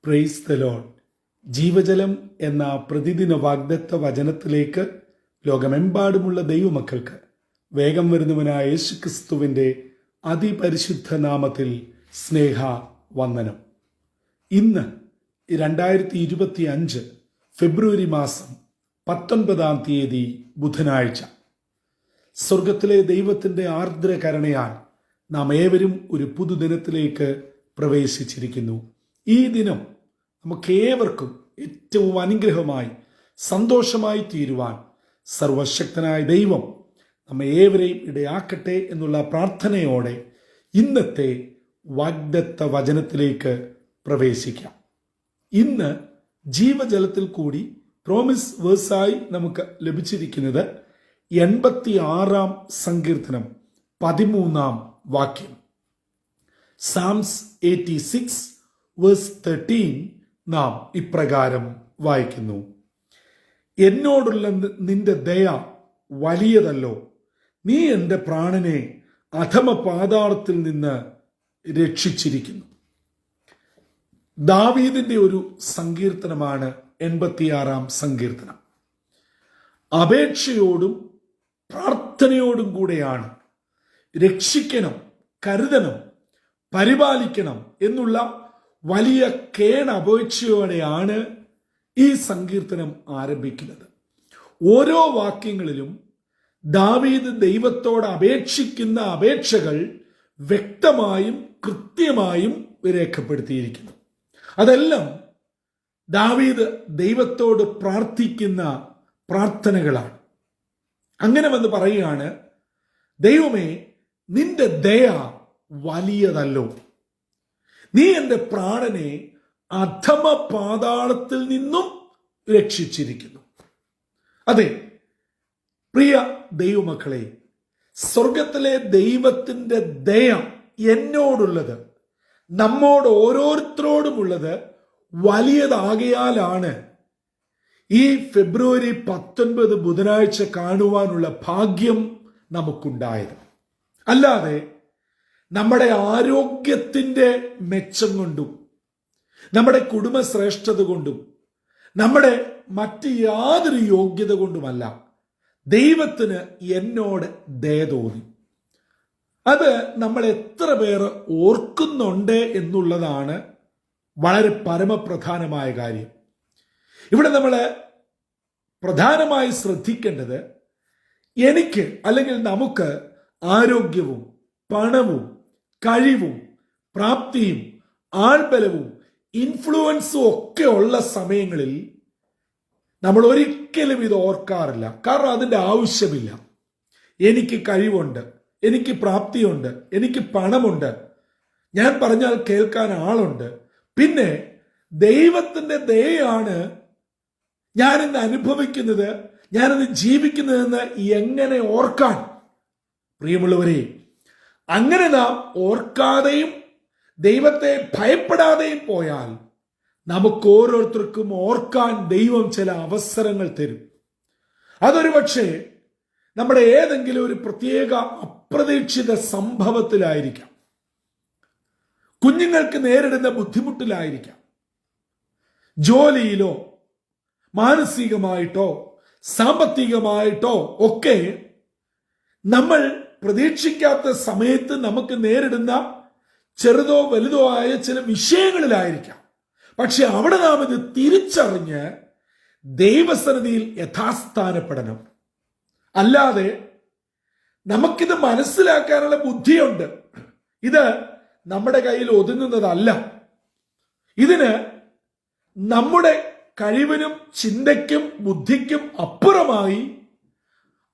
Praise the Lord. ജീവജലം എന്ന പ്രതിദിന വാഗ്ദത്ത വചനത്തിലേക്ക് ലോകമെമ്പാടുമുള്ള ദൈവമക്കൾക്ക് വേഗം വരുന്നവനായ യേശുക്രിസ്തുവിൻ്റെ അതിപരിശുദ്ധ നാമത്തിൽ സ്നേഹ വന്ദനം. ഇന്ന് 2025 ഫെബ്രുവരി മാസം 19 തീയതി ബുധനാഴ്ച. സ്വർഗത്തിലെ ദൈവത്തിൻ്റെ ആർദ്ര കരുണയാൽ നാം ഏവരും ഒരു പുതുദിനത്തിലേക്ക് പ്രവേശിച്ചിരിക്കുന്നു. ഈ ദിനം നമുക്കേവർക്കും ഏറ്റവും അനുഗ്രഹമായി സന്തോഷമായി തീരുവാൻ സർവശക്തനായ ദൈവം നമ്മെ ഏവരെയും ഇടയാക്കട്ടെ എന്നുള്ള പ്രാർത്ഥനയോടെ ഇന്നത്തെ വാഗ്ദത്ത വചനത്തിലേക്ക് പ്രവേശിക്കാം. ഇന്ന് ജീവജലത്തിൽ കൂടി പ്രോമിസ് വേഴ്സായി നമുക്ക് ലഭിച്ചിരിക്കുന്നത് 86 സങ്കീർത്തനം 13 വാക്യം. സാംസ് 86 വേഴ്സ് 13 നാം ഇപ്രകാരം വായിക്കുന്നു: എന്നോടുള്ള നിന്റെ ദയ വലിയതല്ലോ, നീ എൻ്റെ പ്രാണനെ അധമ പാതാളത്തിൽ നിന്ന് രക്ഷിച്ചിരിക്കുന്നു. ദാവീദിന്റെ ഒരു സങ്കീർത്തനമാണ് 86 സങ്കീർത്തനം. അപേക്ഷയോടും പ്രാർത്ഥനയോടും കൂടെയാണ് രക്ഷിക്കണം, കരുതണം, പരിപാലിക്കണം എന്നുള്ള വലിയ കേണപേക്ഷയോടെയാണ് ഈ സങ്കീർത്തനം ആരംഭിക്കുന്നത്. ഓരോ വാക്യങ്ങളിലും ദാവീദ് ദൈവത്തോട് അപേക്ഷിക്കുന്ന അപേക്ഷകൾ വ്യക്തമായും കൃത്യമായും രേഖപ്പെടുത്തിയിരിക്കുന്നു. അതെല്ലാം ദാവീദ് ദൈവത്തോട് പ്രാർത്ഥിക്കുന്ന പ്രാർത്ഥനകളാണ്. അങ്ങനെ വന്ന് പറയുകയാണ്, ദൈവമേ, നിന്റെ ദയ വലിയതല്ലോ, നീ എൻ്റെ പ്രാണനെ അധമ പാതാളത്തിൽ നിന്നും രക്ഷിച്ചിരിക്കുന്നു. അതെ പ്രിയ ദൈവമക്കളെ, സ്വർഗത്തിലെ ദൈവത്തിൻ്റെ ദയ എന്നോടുള്ളത്, നമ്മോട് ഓരോരുത്തരോടുമുള്ളത് വലിയതാകയാലാണ് ഈ ഫെബ്രുവരി 19 ബുധനാഴ്ച കാണുവാനുള്ള ഭാഗ്യം നമുക്കുണ്ടായത്. അല്ലാതെ നമ്മുടെ ആരോഗ്യത്തിൻ്റെ മെച്ചം കൊണ്ടും നമ്മുടെ കുടുംബശ്രേഷ്ഠത കൊണ്ടും നമ്മുടെ മറ്റ് യാതൊരു യോഗ്യത കൊണ്ടുമല്ല ദൈവത്തിന് എന്നോട് ദയ തോന്നി. അത് നമ്മൾ എത്ര പേർ ഓർക്കുന്നുണ്ട് എന്നുള്ളതാണ് വളരെ പരമപ്രധാനമായ കാര്യം. ഇവിടെ നമ്മൾ പ്രധാനമായി ശ്രദ്ധിക്കേണ്ടത്, എനിക്ക് അല്ലെങ്കിൽ നമുക്ക് ആരോഗ്യവും പണവും കഴിവും പ്രാപ്തിയും ആൾബലവും ഇൻഫ്ലുവൻസും ഒക്കെ ഉള്ള സമയങ്ങളിൽ നമ്മൾ ഒരിക്കലും ഇത് ഓർക്കാറില്ല. കാരണം അതിൻ്റെ ആവശ്യമില്ല. എനിക്ക് കഴിവുണ്ട്, എനിക്ക് പ്രാപ്തിയുണ്ട്, എനിക്ക് പണമുണ്ട്, ഞാൻ പറഞ്ഞാൽ കേൾക്കാൻ ആളുണ്ട്, പിന്നെ ദൈവത്തിൻ്റെ ദയയാണ് ഞാനിന്ന് അനുഭവിക്കുന്നത്, ഞാനിന്ന് ജീവിക്കുന്നതെന്ന് എങ്ങനെ ഓർക്കാൻ? പ്രിയമുള്ളവരെ, അങ്ങനെ നാം ഓർക്കാതെയും ദൈവത്തെ ഭയപ്പെടാതെയും പോയാൽ നമുക്ക് ഓരോരുത്തർക്കും ഓർക്കാൻ ദൈവം ചില അവസരങ്ങൾ തരും. അതൊരു പക്ഷേ നമ്മുടെ ഏതെങ്കിലും ഒരു പ്രത്യേക അപ്രതീക്ഷിത സംഭവത്തിലായിരിക്കാം, കുഞ്ഞുങ്ങൾക്ക് നേരിടുന്ന ബുദ്ധിമുട്ടിലായിരിക്കാം, ജോലിയിലോ മാനസികമായിട്ടോ സാമ്പത്തികമായിട്ടോ ഒക്കെ നമ്മൾ പ്രതീക്ഷിക്കാത്ത സമയത്ത് നമുക്ക് നേരിടുന്ന ചെറുതോ വലുതോ ആയ ചില വിഷയങ്ങളിലായിരിക്കാം. പക്ഷെ അവിടെ നാം ഇത് തിരിച്ചറിഞ്ഞ് ദൈവസന്നിധിയിൽ യഥാസ്ഥാനപ്പെടണം. അല്ലാതെ നമുക്കിത് മനസ്സിലാക്കാനുള്ള ബുദ്ധിയുണ്ട്, ഇത് നമ്മുടെ കയ്യിൽ ഒതുങ്ങുന്നതല്ല. ഇതിന് നമ്മുടെ കഴിവിനും ചിന്തയ്ക്കും ബുദ്ധിക്കും അപ്പുറമായി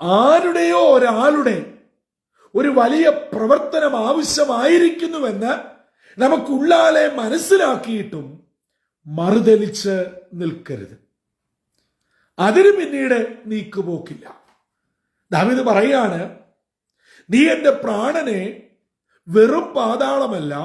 ആരുടെയോ ഒരാളുടെ ഒരു വലിയ പ്രവർത്തനം ആവശ്യമായിരിക്കുന്നുവെന്ന് നമുക്കുള്ളാലെ മനസ്സിലാക്കിയിട്ടും മറുതലിച്ച് നിൽക്കരുത്. അതിന് പിന്നീട് നീക്കുപോക്കില്ല. ദാവീദ് പറയാണ്, നീ എൻ്റെ പ്രാണനെ വെറും പാതാളമല്ല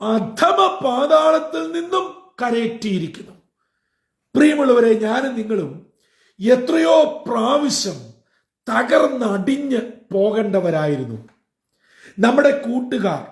അധമ പാതാളത്തിൽ നിന്നും കരയറ്റിയിരിക്കുന്നു. പ്രിയമുള്ളവരെ, ഞാനും നിങ്ങളും എത്രയോ പ്രാവശ്യം തകർന്നടിഞ്ഞ് പോകേണ്ടവരായിരുന്നു. നമ്മുടെ കൂട്ടുകാർ,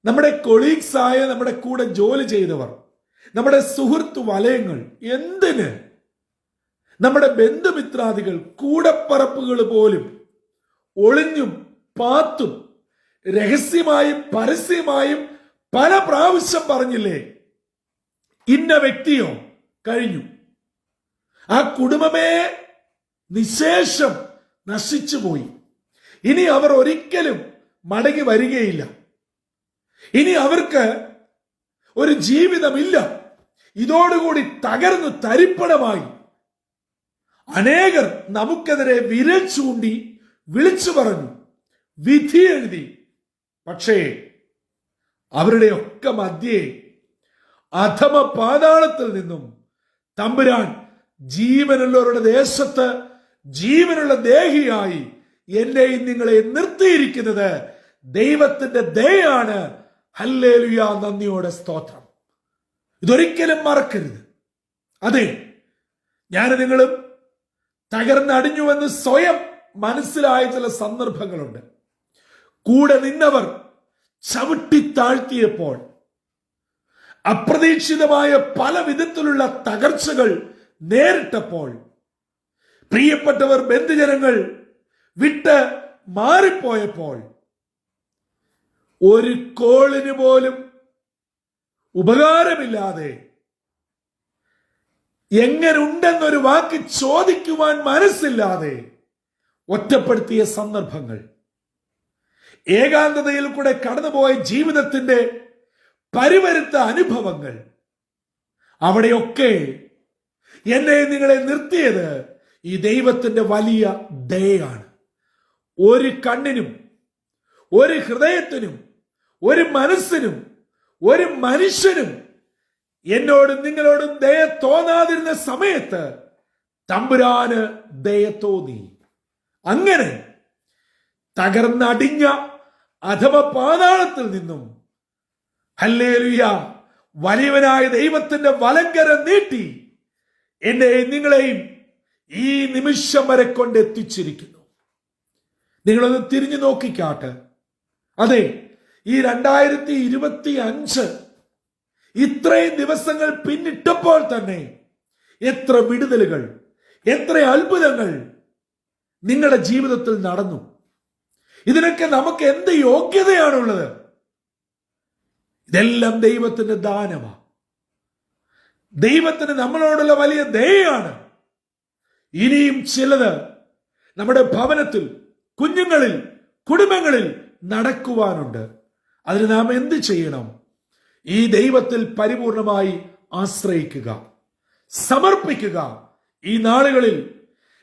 നമ്മുടെ കൊളീഗ്സായ നമ്മുടെ കൂടെ ജോലി ചെയ്തവർ, നമ്മുടെ സുഹൃത്ത് വലയങ്ങൾ, എന്തിന് നമ്മുടെ ബന്ധുമിത്രാദികൾ, കൂടപ്പറപ്പുകൾ പോലും ഒളിഞ്ഞും പാത്തും രഹസ്യമായും പരസ്യമായും പല പ്രാവശ്യം പറഞ്ഞില്ലേ, ഇന്ന വ്യക്തിയോ കഴിഞ്ഞു, ആ കുടുംബമേ നിശേഷം നശിച്ചുപോയി, ഇനി അവർ ഒരിക്കലും മടങ്ങി വരികയില്ല, ഇനി അവർക്ക് ഒരു ജീവിതമില്ല, ഇതോടുകൂടി തകർന്നു തരിപ്പണമായി അനേകർ നമുക്കെതിരെ വിരൽ ചൂണ്ടി വിളിച്ചു പറഞ്ഞു, വിധി എഴുതി. പക്ഷേ അവരുടെ ഒക്കെ മധ്യേ അധമ പാതാളത്തിൽ നിന്നും തമ്പുരാൻ ജീവനുള്ളവരുടെ ദേശത്ത് ജീവനുള്ള ദേഹിയായി എന്നെയും നിങ്ങളെ നിർത്തിയിരിക്കുന്നത് ദൈവത്തിന്റെ ദയയാണ്. ഹല്ലേലൂയ, നന്ദിയോടെ സ്തോത്രം. ഇതൊരിക്കലും മറക്കരുത്. അതെ, ഞാൻ നിങ്ങളും തകർന്നടിഞ്ഞുവെന്ന് സ്വയം മനസ്സിലായ ചില സന്ദർഭങ്ങളുണ്ട്. കൂടെ നിന്നവർ ചവിട്ടി താഴ്ത്തിയപ്പോൾ, അപ്രതീക്ഷിതമായ പല വിധത്തിലുള്ള തകർച്ചകൾ നേരിട്ടപ്പോൾ, പ്രിയപ്പെട്ടവർ ബന്ധുജനങ്ങൾ വിട്ട് മാറിപ്പോയപ്പോൾ, ഒരു കോളിന് പോലും ഉപകാരമില്ലാതെ, എങ്ങനുണ്ടെന്നൊരു വാക്ക് ചോദിക്കുവാൻ മനസ്സില്ലാതെ ഒറ്റപ്പെടുത്തിയ സന്ദർഭങ്ങൾ, ഏകാന്തതയിൽ കൂടെ കടന്നുപോയ ജീവിതത്തിന്റെ പരിവരുത്ത അനുഭവങ്ങൾ, അവിടെയൊക്കെ എന്നെ നിങ്ങളെ നിർത്തിയത് ഈ ദൈവത്തിന്റെ വലിയ ദയയാണ്. ഒരു കണ്ണിനും ഒരു ഹൃദയത്തിനും ഒരു മനസ്സിനും ഒരു മനുഷ്യനും എന്നോടും നിങ്ങളോടും ദയ തോന്നാതിരുന്ന സമയത്ത് തമ്പുരാന് ദയ തോന്നി. അങ്ങനെ തകർന്നടിഞ്ഞ അധമ പാതാളത്തിൽ നിന്നും ഹല്ലേലൂയ വലിയവനായ ദൈവത്തിന്റെ വലങ്കരം നീട്ടി എന്നെയും നിങ്ങളെയും ഈ നിമിഷം വരെ കൊണ്ടെത്തിച്ചിരിക്കുന്നു. നിങ്ങളൊന്ന് തിരിഞ്ഞു നോക്കിക്കാട്ട്. അതെ, ഈ 2025 ഇത്രയും ദിവസങ്ങൾ പിന്നിട്ടപ്പോൾ തന്നെ എത്ര വിടുതലുകൾ, എത്ര അത്ഭുതങ്ങൾ നിങ്ങളുടെ ജീവിതത്തിൽ നടന്നു. ഇതിനൊക്കെ നമുക്ക് എന്ത് യോഗ്യതയാണുള്ളത്? ഇതെല്ലാം ദൈവത്തിന്റെ ദാനമാണ്. ദൈവത്തിന് നമ്മളോടുള്ള വലിയ ദയയാണ്. ഇനിയും ചിലത് നമ്മുടെ ഭവനത്തിൽ, കുഞ്ഞുങ്ങളിൽ, കുടുംബങ്ങളിൽ നടക്കുവാനുണ്ട്. അതിന് നാം എന്ത് ചെയ്യണം? ഈ ദൈവത്തിൽ പരിപൂർണമായി ആശ്രയിക്കുക, സമർപ്പിക്കുക. ഈ നാളുകളിൽ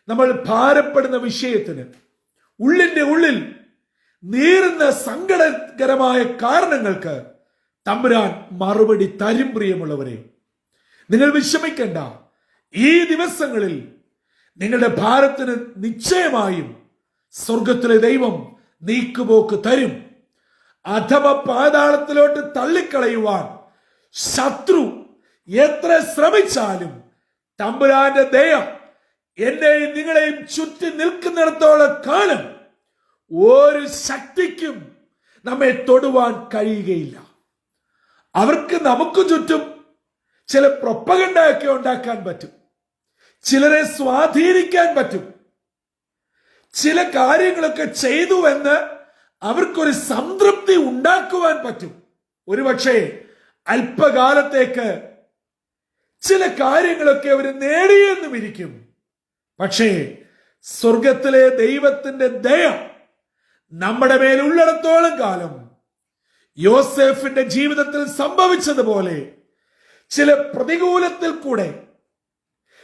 നമ്മൾ ഭാരപ്പെടുന്ന വിഷയത്തിന്, ഉള്ളിന്റെ ഉള്ളിൽ നീറുന്ന സങ്കടകരമായ കാരണങ്ങൾക്ക് തമ്പുരാൻ മറുപടി തരും. പ്രിയമുള്ളവരെ, നിങ്ങൾ വിഷമിക്കണ്ട. ഈ ദിവസങ്ങളിൽ നിങ്ങളുടെ ഭാരത്തിന് നിശ്ചയമായും സ്വർഗത്തിലെ ദൈവം നീക്കുപോക്ക് തരും. അധമ പാതാളത്തിലോട്ട് തള്ളിക്കളയുവാൻ ശത്രു എത്ര ശ്രമിച്ചാലും തമ്പുരാന്റെ ദയ എന്നെയും നിങ്ങളെയും ചുറ്റി നിൽക്കുന്നിടത്തോളം കാലം ഒരു ശക്തിക്കും നമ്മെ തൊടുവാൻ കഴിയുകയില്ല. അവർക്ക് നമുക്ക് ചുറ്റും ചില പ്രൊപ്പഗണ്ടയൊക്കെ ഉണ്ടാക്കാൻ പറ്റും, ചിലരെ സ്വാധീനിക്കാൻ പറ്റും, ചില കാര്യങ്ങളൊക്കെ ചെയ്തു എന്ന് അവർക്കൊരു സംതൃപ്തി ഉണ്ടാക്കുവാൻ പറ്റും. ഒരുപക്ഷെ അല്പകാലത്തേക്ക് ചില കാര്യങ്ങളൊക്കെ അവർ നേടിയെന്നും ഇരിക്കും. പക്ഷേ സ്വർഗത്തിലെ ദൈവത്തിന്റെ ദയ നമ്മുടെ മേലുള്ളിടത്തോളം കാലം യോസേഫിന്റെ ജീവിതത്തിൽ സംഭവിച്ചതുപോലെ ചില പ്രതികൂലത്തിൽ കൂടെ,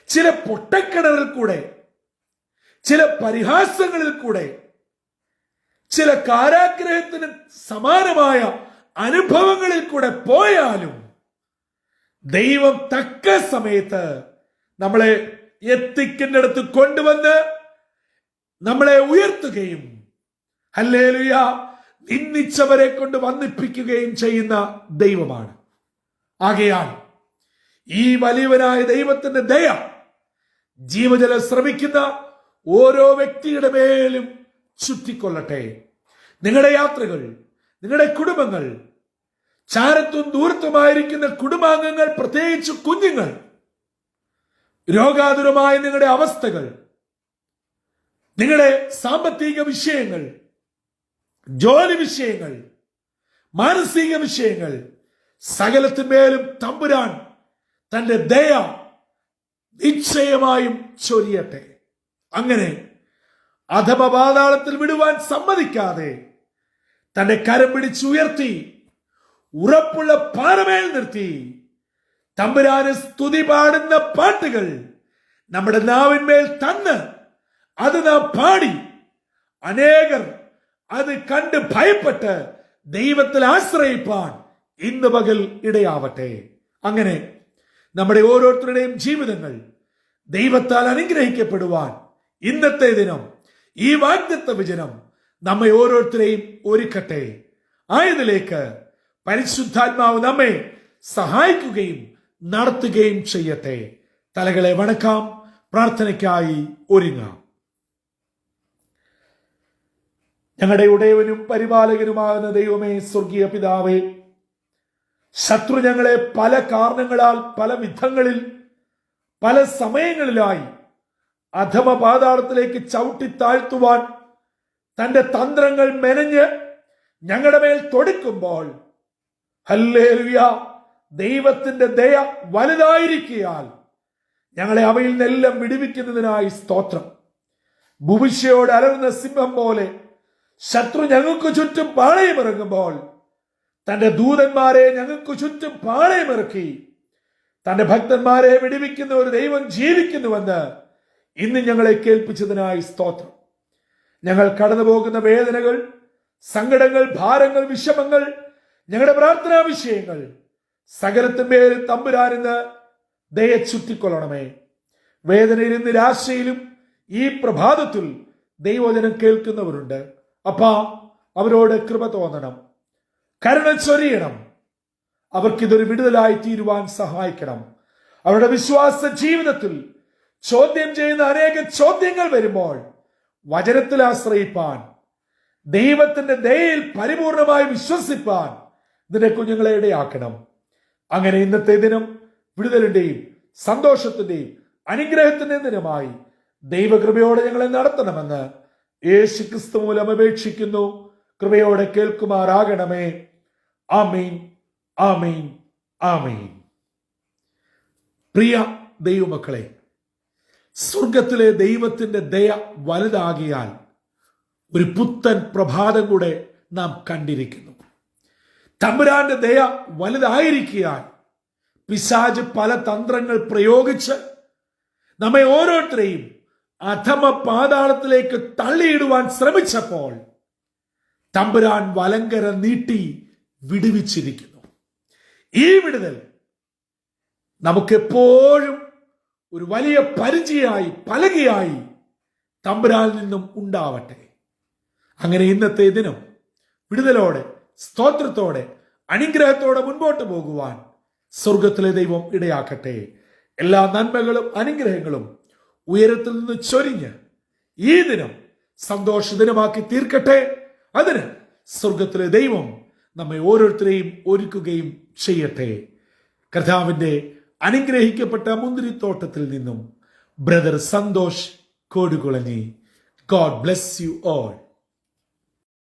ചില പൊട്ടക്കിണറിൽ കൂടെ, ചില പരിഹാസങ്ങളിൽ കൂടെ, ചില കാരാഗ്രഹത്തിന് സമാനമായ അനുഭവങ്ങളിൽ കൂടെ പോയാലും ദൈവം തക്ക സമയത്ത് നമ്മളെ എത്തിക്കുന്നിടത്ത് കൊണ്ടുവന്ന് നമ്മളെ ഉയർത്തുകയും ഹല്ലേലൂയ നിന്ദിച്ചവരെ കൊണ്ട് വന്നിപ്പിക്കുകയും ചെയ്യുന്ന ദൈവമാണ്. ആകയാൽ ഈ വലിയവനായ ദൈവത്തിന്റെ ദയ ജീവജലം ശ്രമിക്കുന്ന ഓരോ വ്യക്തിയുടെ മേലും ചുറ്റിക്കൊള്ളട്ടെ. നിങ്ങളുടെ യാത്രകൾ, നിങ്ങളുടെ കുടുംബങ്ങൾ ചാരത്തും ദൂരത്തുമായിരിക്കുന്ന കുടുംബാംഗങ്ങൾ, പ്രത്യേകിച്ച് കുഞ്ഞുങ്ങൾ, രോഗാതുരമായ നിങ്ങളുടെ അവസ്ഥകൾ, നിങ്ങളുടെ സാമ്പത്തിക വിഷയങ്ങൾ, ജോലി വിഷയങ്ങൾ, മാനസിക വിഷയങ്ങൾ, സകലത്തിന്മേലും തമ്പുരാൻ തന്റെ ദയ നിശ്ചയമായും ചൊരിയട്ടെ. അങ്ങനെ അധമപാതാളത്തിൽ വിടുവാൻ സമ്മതിക്കാതെ തന്റെ കരം പിടിച്ചുയർത്തി ഉറപ്പുള്ള പാറമേൽ നിർത്തി തമ്പുരാന് സ്തുതി പാടുന്ന പാട്ടുകൾ നമ്മുടെ നാവിന്മേൽ തന്ന് അത് നാം പാടി അനേകർ അത് കണ്ട് ഭയപ്പെട്ട് ദൈവത്തിൽ ആശ്രയിപ്പാൻ ഇന്ന് പകൽ ഇടയാവട്ടെ. അങ്ങനെ നമ്മുടെ ഓരോരുത്തരുടെയും ജീവിതങ്ങൾ ദൈവത്താൽ അനുഗ്രഹിക്കപ്പെടുവാൻ ഇന്നത്തെ ദിനം, ഈ വാഗ്ദത്ത വചനം നമ്മെ ഓരോരുത്തരെയും ഒരുക്കട്ടെ. ആയതിലേക്ക് പരിശുദ്ധാത്മാവ് നമ്മെ സഹായിക്കുകയും നടത്തുകയും ചെയ്യട്ടെ. തലകളെ വണക്കാം, പ്രാർത്ഥനയ്ക്കായി ഒരുങ്ങാം. ഞങ്ങളുടെ ഉടയവനും പരിപാലകനുമാകുന്ന ദൈവമേ, സ്വർഗീയ പിതാവേ, ശത്രു ഞങ്ങളെ പല കാരണങ്ങളാൽ, പല വിധങ്ങളിൽ, പല സമയങ്ങളിലായി അധമ പാതാളത്തിലേക്ക് ചവിട്ടി താഴ്ത്തുവാൻ തന്റെ തന്ത്രങ്ങൾ മെനഞ്ഞ് ഞങ്ങളുടെ മേൽ തൊടുക്കുമ്പോൾ, ഹല്ലേലൂയ, ദൈവത്തിന്റെ ദയ വലുതായിരിക്കയാൽ ഞങ്ങളെ അവയിൽ നിന്നെല്ലാം വിടുവിക്കുന്നതിനായി സ്തോത്രം. ഭൂമിശയോട് അലറുന്ന സിംഹം പോലെ ശത്രു ഞങ്ങൾക്ക് ചുറ്റും പാളയമിറങ്ങുമ്പോൾ തന്റെ ദൂതന്മാരെ ഞങ്ങൾക്ക് ചുറ്റും പാളയമിറക്കി തന്റെ ഭക്തന്മാരെ വിടുവിക്കുന്ന ഒരു ദൈവം ജീവിക്കുന്നുവെന്ന് ഇന്ന് ഞങ്ങളെ കേൾപ്പിച്ചതിനായി സ്തോത്രം. ഞങ്ങൾ കടന്നു പോകുന്ന വേദനകൾ, സങ്കടങ്ങൾ, ഭാരങ്ങൾ, വിഷമങ്ങൾ, ഞങ്ങളുടെ പ്രാർത്ഥനാ വിഷയങ്ങൾ സകലത്തിന്മേൽ തമ്പുരാനെന്ന് ദയ ചുറ്റിക്കൊള്ളണമേ. വേദനയിലും നിരാശയിലും ഈ പ്രഭാതത്തിൽ ദൈവവചനം കേൾക്കുന്നവരുണ്ട്. അപ്പാ, അവരോട് കൃപ തോന്നണം, കരുണ ചൊരിയണം. അവർക്കിതൊരു വിടുതലായി തീരുവാൻ സഹായിക്കണം. അവരുടെ വിശ്വാസ ജീവിതത്തിൽ ചോദ്യം ചെയ്യുന്ന അനേക ചോദ്യങ്ങൾ വരുമ്പോൾ വചനത്തിൽ ആശ്രയിപ്പാൻ, ദൈവത്തിന്റെ ദയയിൽ പരിപൂർണമായി വിശ്വസിപ്പാൻ ഇതിന്റെ കുഞ്ഞുങ്ങളെ ഇടയാക്കണം. അങ്ങനെ ഇന്നത്തെ ദിനം വിടുതലിന്റെയും സന്തോഷത്തിന്റെയും അനുഗ്രഹത്തിന്റെയും ദിനമായി ദൈവകൃപയോടെ ഞങ്ങളെ നടത്തണമെന്ന് യേശു ക്രിസ്തു മൂലം അപേക്ഷിക്കുന്നു. കൃപയോടെ കേൾക്കുമാറാകണമേ. ആമീൻ, ആമീൻ, ആമീൻ. പ്രിയ ദൈവമക്കളെ, സ്വർഗത്തിലെ ദൈവത്തിന്റെ ദയ വലുതാകിയാൽ ഒരു പുത്തൻ പ്രഭാതം കൂടെ നാം കണ്ടിരിക്കുന്നു. തമ്പുരാന്റെ ദയ വലുതായിരിക്കാൻ പിശാച് പല തന്ത്രങ്ങൾ പ്രയോഗിച്ച് നമ്മെ ഓരോരുത്തരെയും അധമ പാതാളത്തിലേക്ക് തള്ളിയിടുവാൻ ശ്രമിച്ചപ്പോൾ തമ്പുരാൻ വലങ്കര നീട്ടി വിടുവിച്ചിരിക്കുന്നു. ഈ വിടുതൽ നമുക്കെപ്പോഴും ഒരു വലിയ പരിചയമായി, പലകയായി തമ്പുരാനിൽ നിന്നും ഉണ്ടാവട്ടെ. അങ്ങനെ ഇന്നത്തെ ദിനം വിടുതലോടെ, സ്തോത്രത്തോടെ, അനുഗ്രഹത്തോടെ മുൻപോട്ട് പോകുവാൻ സ്വർഗത്തിലെ ദൈവം ഇടയാക്കട്ടെ. എല്ലാ നന്മകളും അനുഗ്രഹങ്ങളും ഉയരത്തിൽ നിന്ന് ചൊരിഞ്ഞ് ഈ ദിനം സന്തോഷ ദിനമാക്കി തീർക്കട്ടെ. അതിന് സ്വർഗത്തിലെ ദൈവം നമ്മെ ഓരോരുത്തരെയും ഒരുക്കുകയും ചെയ്യട്ടെ. കർത്താവിന്റെ അനുഗ്രഹിക്കപ്പെട്ട മുന്തിരിത്തോട്ടത്തിൽ നിന്നും brother Santhosh Kodukulanji. God bless you all.